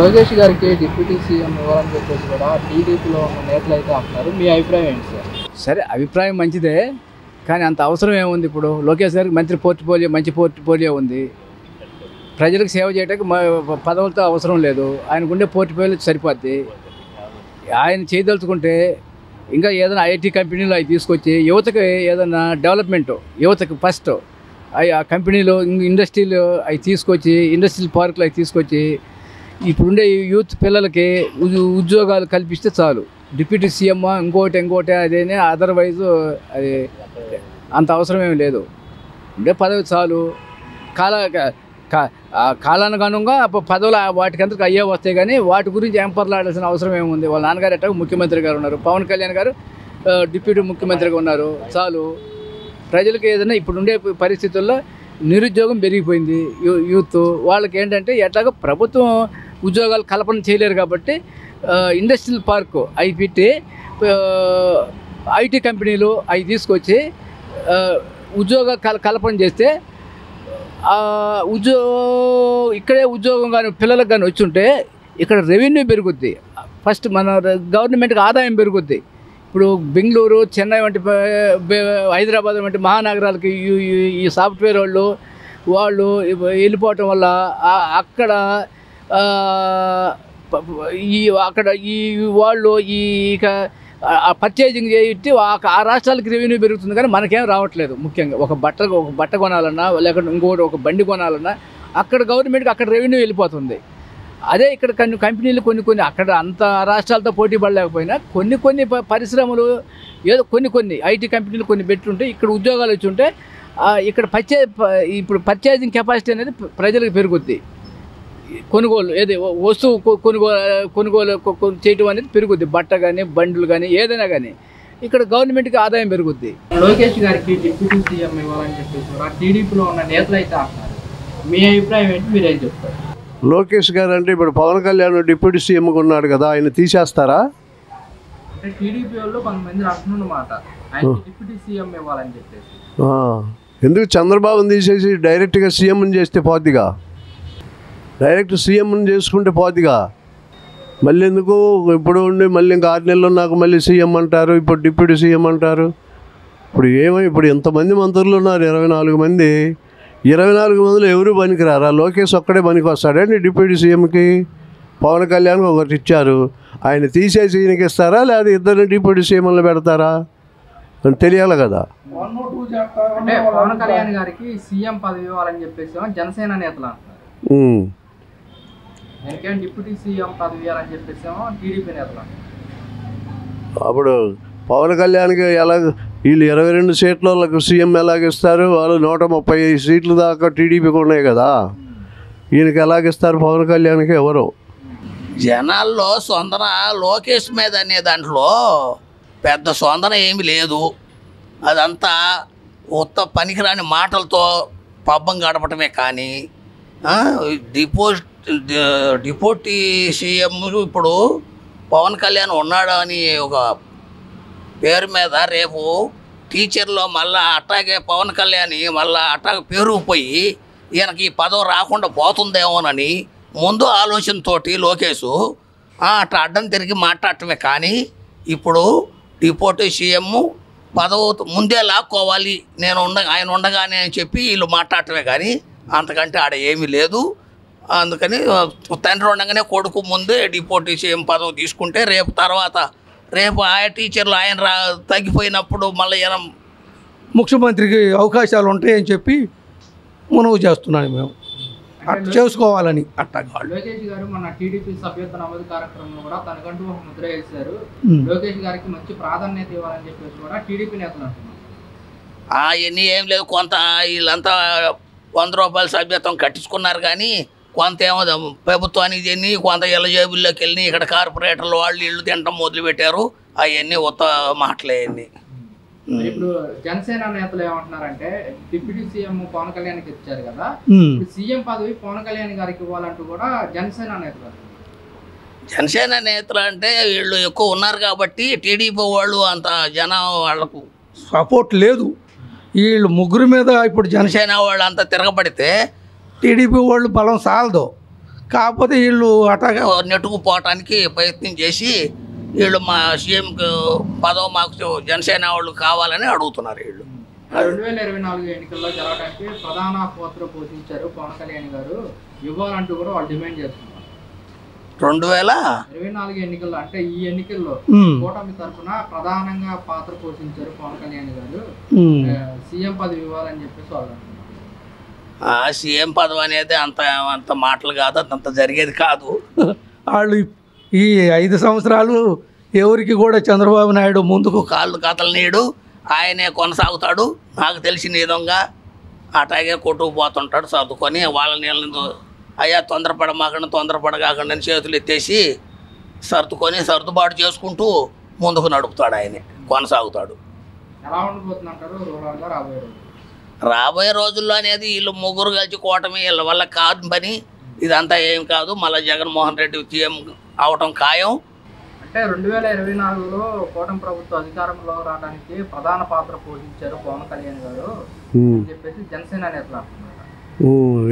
లోకేష్ గారికి deputy CM ఇవ్వాలని చెప్పేసి కూడా టీడీపీలో ఉన్న నేతలు అయితే అంటున్నారు. మీ అభిప్రాయం ఏంటి సార్? సరే, అభిప్రాయం మంచిదే, కానీ అంత అవసరం ఏముంది? ఇప్పుడు లోకేష్ గారికి మంచి పోర్ట్ఫోలియో ఉంది. ప్రజలకు సేవ చేయడానికి పదవులతో అవసరం లేదు. ఆయనకు ఉండే పోర్ట్ఫోలియో సరిపోద్ది. ఆయన చేయదలుచుకుంటే ఇంకా ఏదైనా ఐటీ కంపెనీలు అవి తీసుకొచ్చి యువతకి ఏదైనా డెవలప్మెంట్, యువతకి ఫస్ట్ ఆ కంపెనీలు ఇండస్ట్రీలు అవి తీసుకొచ్చి, ఇండస్ట్రియల్ పార్కులు అవి తీసుకొచ్చి ఇప్పుడుండే యూత్ పిల్లలకి ఉద్యోగాలు కల్పిస్తే చాలు. డిప్యూటీ సీఎం ఇంకోటి అదేనే, అదర్వైజ్ అది అంత అవసరం ఏమి లేదు. ఉండే పదవి చాలు. కాలానుగుణంగా పదవులు వాటికంతకు అయ్యే వస్తాయి, కానీ వాటి గురించి ఎంపర్లాడాల్సిన అవసరం ఏముంది? వాళ్ళ నాన్నగారు ఎట్టగా ముఖ్యమంత్రి గారు ఉన్నారు, పవన్ కళ్యాణ్ గారు డిప్యూటీ ముఖ్యమంత్రిగా ఉన్నారు, చాలు. ప్రజలకు ఏదైనా ఇప్పుడుండే పరిస్థితుల్లో నిరుద్యోగం పెరిగిపోయింది. యూత్ వాళ్ళకి ఏంటంటే ఎట్లాగో ప్రభుత్వం ఉద్యోగాలు కల్పన చేయలేరు కాబట్టి ఇండస్ట్రియల్ పార్కు అవి పెట్టి ఐటీ కంపెనీలు అవి తీసుకొచ్చి ఉద్యోగ కల్పన చేస్తే ఇక్కడే ఉద్యోగం కానీ పిల్లలకు కానీ వచ్చి ఉంటే ఇక్కడ రెవెన్యూ పెరుగుద్ది. ఫస్ట్ మన గవర్నమెంట్కి ఆదాయం పెరుగుద్ది. ఇప్పుడు బెంగళూరు, చెన్నై వంటి హైదరాబాద్ వంటి మహానగరాలకి ఈ సాఫ్ట్వేర్ వాళ్ళు వెళ్ళిపోవటం వల్ల అక్కడ వాళ్ళు పర్చేజింగ్ చేయించి ఆ రాష్ట్రాలకి రెవెన్యూ పెరుగుతుంది, కానీ మనకేం రావట్లేదు. ముఖ్యంగా ఒక బట్ట కొనాలన్నా లేకపోతే ఇంకోటి ఒక బండి కొనాలన్నా అక్కడ గవర్నమెంట్కి అక్కడ రెవెన్యూ వెళ్ళిపోతుంది. అదే ఇక్కడ కంపెనీలు కొన్ని అక్కడ అంత రాష్ట్రాలతో పోటీ పడలేకపోయినా కొన్ని పరిశ్రమలు ఏదో కొన్ని ఐటీ కంపెనీలు కొన్ని పెట్టుంటే ఇక్కడ ఉద్యోగాలు వచ్చి ఉంటే ఇక్కడ ఇప్పుడు పర్చేజింగ్ కెపాసిటీ అనేది ప్రజలకు పెరుగుద్ది. కొనుగోలు ఏది వస్తువు కొనుగోలు చేయటం అనేది పెరుగుద్ది. బట్ట కానీ బండ్లు కానీ ఏదైనా కానీ ఇక్కడ గవర్నమెంట్కి ఆదాయం పెరుగుద్ది. లోకేష్ గారికి డిప్యూటీ సీఎం ఇవ్వాలని చెప్పేసి టీడీపీలో ఉన్న నేతలు అయితే అంటున్నారు. మీ అభిప్రాయం ఏంటి? మీరేం చెప్తారు? లోకేష్ గారు అంటే ఇప్పుడు పవన్ కళ్యాణ్ డిప్యూటీ సీఎంగా ఉన్నాడు కదా, ఆయన తీసేస్తారా? అంటే టీడీపీ వాళ్ళు కొంతమంది అంటున్నమాట ఆయన డిప్యూటీ సీఎం ఇవ్వాలని చెప్పేసి. ఎందుకు చంద్రబాబుని తీసేసి డైరెక్ట్గా సీఎంని చేస్తే పోద్దిగా? డైరెక్ట్ సీఎంని చేసుకుంటే పోద్దిగా. మళ్ళీ ఎందుకు ఇప్పుడు ఉండి మళ్ళీ ఇంకా 6 నెలలు నాకు మళ్ళీ సీఎం అంటారు, ఇప్పుడు డిప్యూటీ సీఎం అంటారు. ఇప్పుడు ఎంతమంది మంత్రులు ఉన్నారు? 24 మంది. 24 మందిలో ఎవరు పనికిరారా? లోకేష్ ఒక్కడే పనికి వస్తాడండి డిప్యూటీ సీఎంకి. పవన్ కళ్యాణ్కి ఒకటి ఇచ్చారు, ఆయన తీసేసి ఈయనకి ఇస్తారా లేదా ఇద్దరిని డిప్యూటీ సీఎంలు పెడతారా అని తెలియాలి కదా. అంటే పవన్ కళ్యాణ్ గారికి సీఎం పదవి ఇవ్వాలని చెప్పేసి జనసేన నేతలు అంటున్నారు. డిప్యూటీ సీఎం పదవి ఇవ్వాలని చెప్పేసి టీడీపీ నేతలు అంటున్నారు. అప్పుడు పవన్ కళ్యాణ్కి ఎలా వీళ్ళు 22 సీట్ల వాళ్ళకు సీఎం ఎలాగిస్తారు? వాళ్ళు 135 సీట్ల దాకా టీడీపీకి ఉన్నాయి కదా, ఈయనకి ఎలాగిస్తారు పవన్ కళ్యాణ్కి? ఎవరు జనాల్లో స్పందన లోకేష్ మీద అనే దాంట్లో పెద్ద స్పందన ఏమీ లేదు. అదంతా పనికిరాని మాటలతో పబ్బం గడపటమే. కానీ డిప్యూటీ సీఎం ఇప్పుడు పవన్ కళ్యాణ్ ఉన్నాడు అని ఒక పేరు మీద రేపు టీచర్లో మళ్ళీ అట్టాగే పవన్ కళ్యాణ్ మళ్ళీ అట్టాగే పెరిగిపోయి ఈయనకి ఈ పదవి రాకుండా పోతుందేమోనని ముందు ఆలోచనతోటి లోకేష్ అట్లా అడ్డం తిరిగి మాట్లాడటమే. కానీ ఇప్పుడు డిప్యూటీ సీఎం పదవి ముందే లాక్కోవాలి ఆయన ఉండగానే అని చెప్పి వీళ్ళు మాట్లాడటమే. కానీ అంతకంటే ఆడ ఏమీ లేదు. అందుకని తండ్రి ఉండగానే కొడుకు ముందే డిప్యూటీ సీఎం పదవి తీసుకుంటే రేపు ఆయా టీచర్లు ఆయన తగ్గిపోయినప్పుడు మళ్ళీ ముఖ్యమంత్రికి అవకాశాలు ఉంటాయని చెప్పి మనవి చేస్తున్నాను. మేము అట్లా చేసుకోవాలని. లోకేష్ గారు మన టీడీపీ సభ్యత్వ నమోదు కార్యక్రమంలో కూడా తనకంటూ ఒక ముద్ర వేశారు. లోకేష్ గారికి మంచి ప్రాధాన్యత ఇవ్వాలని చెప్పేసి కూడా టీడీపీ నేతలు అంటున్నారు. అవన్నీ ఏం లేదు. కొంత వీళ్ళంతా 100 రూపాయల సభ్యత్వం కట్టించుకున్నారు, కానీ కొంత ఏమో ప్రభుత్వానికి తిని కొంత ఇళ్ళ జేబుల్లోకి వెళ్ళి ఇక్కడ కార్పొరేటర్లు వాళ్ళు ఇళ్ళు తినడం మొదలుపెట్టారు. అవన్నీ ఉత్త మాటలే. ఇప్పుడు జనసేన నేతలు ఏమంటున్నారంటే డిప్యూటీ సీఎం పవన్ కళ్యాణ్కి ఇచ్చారు కదా, సీఎం పదవి పవన్ కళ్యాణ్ గారికి ఇవ్వాలంటూ కూడా జనసేన నేతలు అంటే వీళ్ళు ఎక్కువ ఉన్నారు కాబట్టి టీడీపీ వాళ్ళు అంత జనం వాళ్ళకు సపోర్ట్ లేదు. వీళ్ళు ముగ్గురు మీద ఇప్పుడు జనసేన వాళ్ళు అంతా తిరగబడితే టీడీపీ వాళ్ళు బలం సాలదు. కాకపోతే వీళ్ళు అట్లాగా నెట్టుకుపోవటానికి ప్రయత్నం చేసి వీళ్ళు మా సీఎం పదవి మాకు జనసేన వాళ్ళు కావాలని అడుగుతున్నారు వీళ్ళు. 2024 ఎన్నికల్లో జరగడానికి ప్రధాన పాత్ర పోషించారు పవన్ కళ్యాణ్ గారు, ఇవ్వాలంటూ కూడా వాళ్ళు డిమాండ్ చేస్తున్నారు. 2024 ఎన్నికల్లో అంటే ఈ ఎన్నికల్లో కూటమి తరఫున ప్రధానంగా పాత్ర పోషించారు పవన్ కళ్యాణ్ గారు, సీఎం పదవి ఇవ్వాలని చెప్పేసి వాళ్ళు అంటున్నారు. సీఎం పదవి అనేది అంత మాటలు కాదు, అంత జరిగేది కాదు. వాళ్ళు ఈ 5 సంవత్సరాలు ఎవరికి కూడా చంద్రబాబు నాయుడు ముందుకు కాళ్ళు కథలు నీడు ఆయనే కొనసాగుతాడు. నాకు తెలిసిన విధంగా అట్లాగే కొట్టుకుపోతుంటాడు సర్దుకొని వాళ్ళ నీళ్ళని అయ్యా తొందరపడగాకుండా చేతులు ఎత్తేసి సర్దుబాటు చేసుకుంటూ ముందుకు నడుపుతాడు, ఆయనే కొనసాగుతాడు. ఎలా ఉండబోతుందంటారు రూరల్గా రాబోయే రోజుల్లో అనేది వీళ్ళు ముగ్గురు కలిసి కూటమి వీళ్ళ వల్ల కాదు పని, ఇదంతా ఏం కాదు. మళ్ళీ జగన్మోహన్ రెడ్డి సీఎం అవటం ఖాయం. అంటే 2024లో కూటమి ప్రభుత్వం అధికారంలో రావడానికి ప్రధాన పాత్ర పోషించారు పవన్ కళ్యాణ్ గారు అని చెప్పేసి జనసేన నేతలు అంటున్నారు.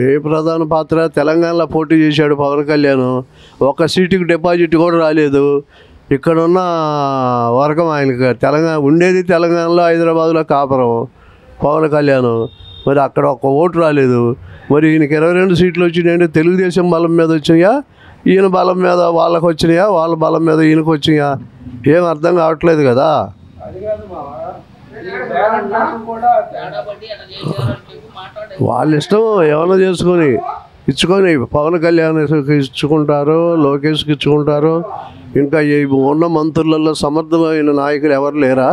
ఏ ప్రధాన పాత్ర? తెలంగాణలో పోటీ చేశాడు పవన్ కళ్యాణ్, ఒక్క సీటుకి డిపాజిట్ కూడా రాలేదు. ఇక్కడున్న వర్గం ఆయనకి ఉండేది తెలంగాణలో హైదరాబాద్లో కాపురం పవన్ కళ్యాణ్, మరి అక్కడ ఒక్క ఓటు రాలేదు. మరి ఈయనకి 22 సీట్లు వచ్చినాయంటే తెలుగుదేశం బలం మీద వచ్చినాయా, ఈయన బలం మీద వాళ్ళకు వచ్చినాయా, వాళ్ళ బలం మీద ఈయనకు వచ్చినాయా? ఏం అర్థం కావట్లేదు కదా. వాళ్ళ ఇష్టం ఏమైనా చేసుకొని ఇచ్చుకొని పవన్ కళ్యాణ్ ఇచ్చుకుంటారు, లోకేష్కి ఇచ్చుకుంటారు. ఇంకా ఉన్న మంత్రులలో సమర్థమైన నాయకులు ఎవరు లేరా?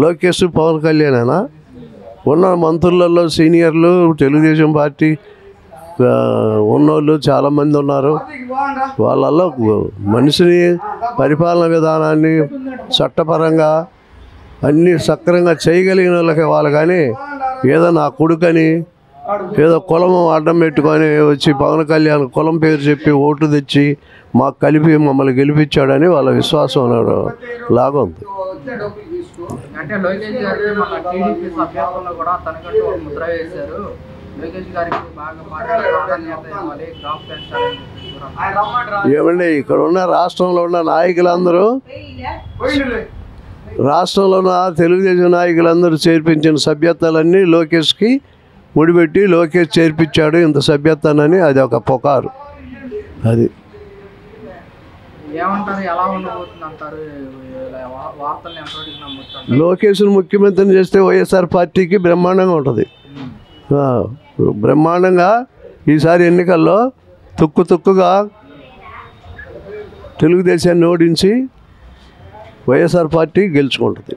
లోకేష్ పవన్ కళ్యాణేనా? ఉన్న మంత్రులలో సీనియర్లు తెలుగుదేశం పార్టీ ఉన్నోళ్ళు చాలామంది ఉన్నారు. వాళ్ళల్లో మనిషిని పరిపాలన విధానాన్ని చట్టపరంగా అన్నీ సక్రంగా చేయగలిగిన వాళ్ళకి వాళ్ళు, కానీ ఏదో నా కొడుకని ఏదో కులం అడ్డం పెట్టుకొని వచ్చి పవన్ కళ్యాణ్ కులం పేరు చెప్పి ఓట్లు తెచ్చి మాకు కలిపి మమ్మల్ని గెలిపించాడని వాళ్ళ విశ్వాసం లాగా ఉంది. అంటే లోకేష్ గారికి మన టీడీపీ సభ్యత్వంలో కూడా తనకంటూ ఒక ముద్ర వేశారు. లోకేష్ గారికి బాగా ఏమండి, ఇక్కడ ఉన్న రాష్ట్రంలో ఉన్న నాయకులందరూ, రాష్ట్రంలో ఉన్న తెలుగుదేశం నాయకులందరూ చేర్పించిన సభ్యత్వాలన్నీ లోకేష్కి ముడిపెట్టి లోకేష్ చేర్పించాడు ఇంత సభ్యత్వాన్ని, అది ఒక పుకారు. అది ఏమంటారు, ఎలా ఉండబోతుంది అంటారు? వార్తల్ని ఎంతవరకు నమ్ముతారు? లోకేష్ను ముఖ్యమంత్రిని చేస్తే వైఎస్ఆర్ పార్టీకి బ్రహ్మాండంగా ఉంటుంది. బ్రహ్మాండంగా ఈసారి ఎన్నికల్లో తుక్కుగా తెలుగుదేశాన్ని ఓడించి వైఎస్ఆర్ పార్టీ గెలుచుకుంటుంది.